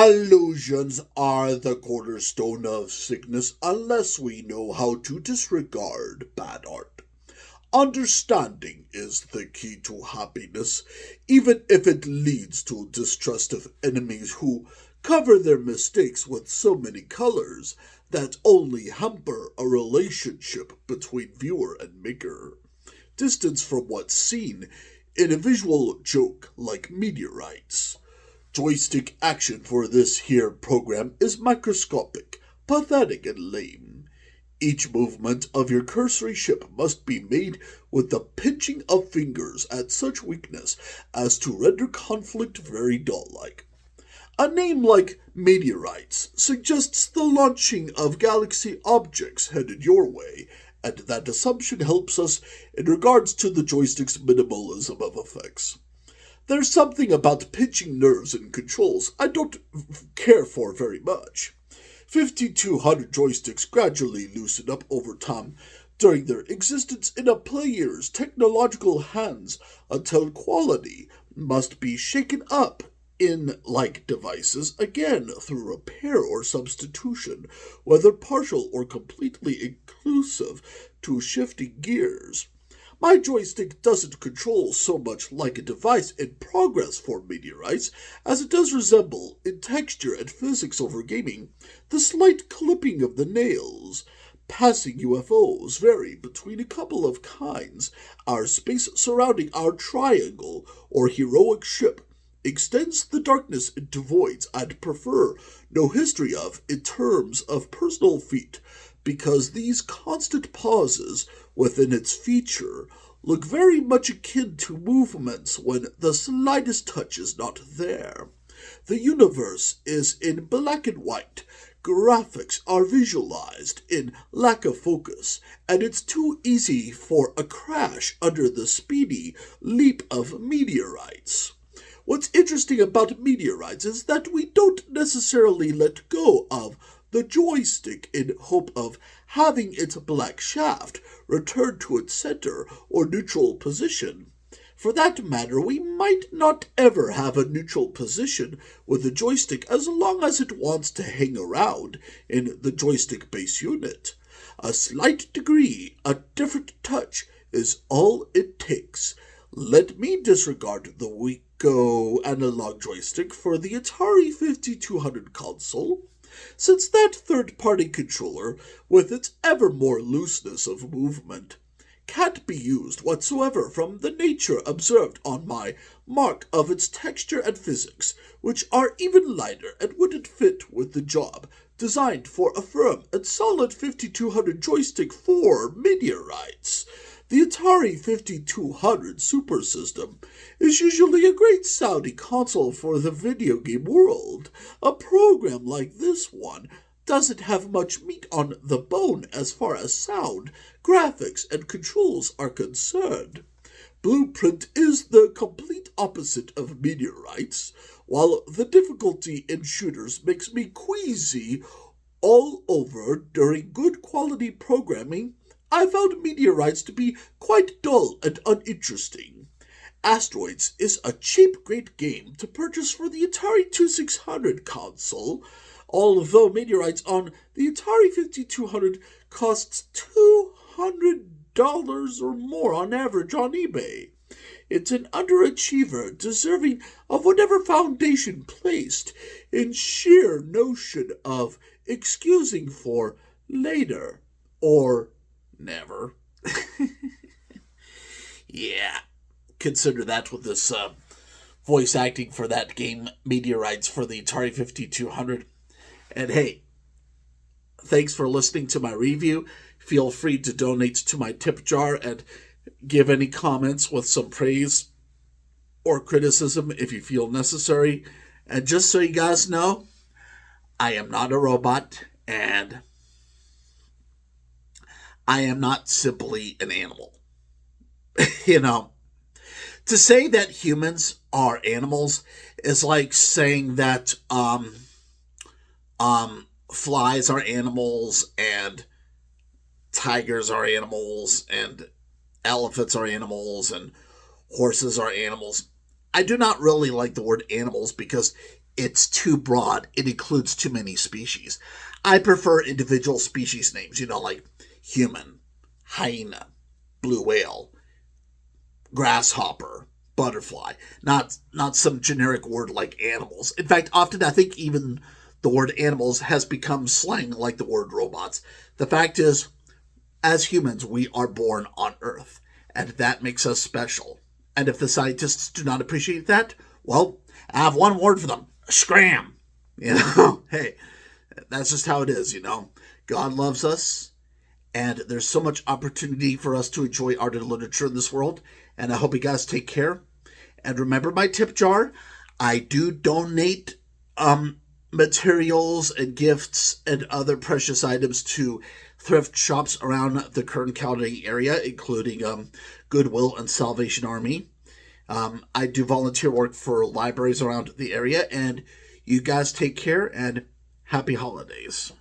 Illusions are the cornerstone of sickness unless we know how to disregard bad art. Understanding is the key to happiness, even if it leads to distrust of enemies who cover their mistakes with so many colors that only hamper a relationship between viewer and maker. Distance from what's seen in a visual joke like Meteorites. Joystick action for this here program is microscopic, pathetic, and lame. Each movement of your cursory ship must be made with the pinching of fingers at such weakness as to render conflict very dull-like. A name like Meteorites suggests the launching of galaxy objects headed your way, and that assumption helps us in regards to the joystick's minimalism of effects. There's something about pinching nerves and controls I don't care for very much. 5200 joysticks gradually loosen up over time during their existence in a player's technological hands until quality must be shaken up in like devices again through repair or substitution, whether partial or completely inclusive to shifting gears. My joystick doesn't control so much like a device in progress for Meteorites as it does resemble, in texture and physics over gaming, the slight clipping of the nails. Passing UFOs vary between a couple of kinds. Our space surrounding our triangle or heroic ship extends the darkness into voids I'd prefer no history of in terms of personal feat, because these constant pauses within its feature look very much akin to movements when the slightest touch is not there. The universe is in black and white, graphics are visualized in lack of focus, and it's too easy for a crash under the speedy leap of meteorites. What's interesting about Meteorites is that we don't necessarily let go of the joystick in hope of having its black shaft return to its center or neutral position. For that matter, we might not ever have a neutral position with the joystick as long as it wants to hang around in the joystick base unit. A slight degree, a different touch, is all it takes. Let me disregard the Wiko analog joystick for the Atari 5200 console, since that third-party controller, with its ever more looseness of movement, can't be used whatsoever from the nature observed on my mark of its texture and physics, which are even lighter and wouldn't fit with the job designed for a firm and solid 5200 joystick for Meteorites. The Atari 5200 Super System is usually a great sounding console for the video game world. A program like this one doesn't have much meat on the bone as far as sound, graphics, and controls are concerned. Blueprint is the complete opposite of Meteorites. While the difficulty in shooters makes me queasy all over during good quality programming, I found Meteorites to be quite dull and uninteresting. Asteroids is a cheap, great game to purchase for the Atari 2600 console, although Meteorites on the Atari 5200 costs $200 or more on average on eBay. It's an underachiever deserving of whatever foundation placed in sheer notion of excusing for later or never. Yeah, consider that with this voice acting for that game, Meteorites, for the Atari 5200. And hey, thanks for listening to my review. Feel free to donate to my tip jar and give any comments with some praise or criticism if you feel necessary. And just so you guys know, I am not a robot, and I am not simply an animal. To say that humans are animals is like saying that flies are animals and tigers are animals and elephants are animals and horses are animals. I do not really like the word animals because it's too broad. It includes too many species. I prefer individual species names, like human, hyena, blue whale, grasshopper, butterfly, not some generic word like animals. In fact, often I think even the word animals has become slang like the word robots. The fact is, as humans, we are born on Earth, and that makes us special. And if the scientists do not appreciate that, well, I have one word for them: scram. Hey, that's just how it is. God loves us, and there's so much opportunity for us to enjoy art and literature in this world. And I hope you guys take care. And remember my tip jar. I do donate materials and gifts and other precious items to thrift shops around the Kern County area, including Goodwill and Salvation Army. I do volunteer work for libraries around the area, and you guys take care and happy holidays.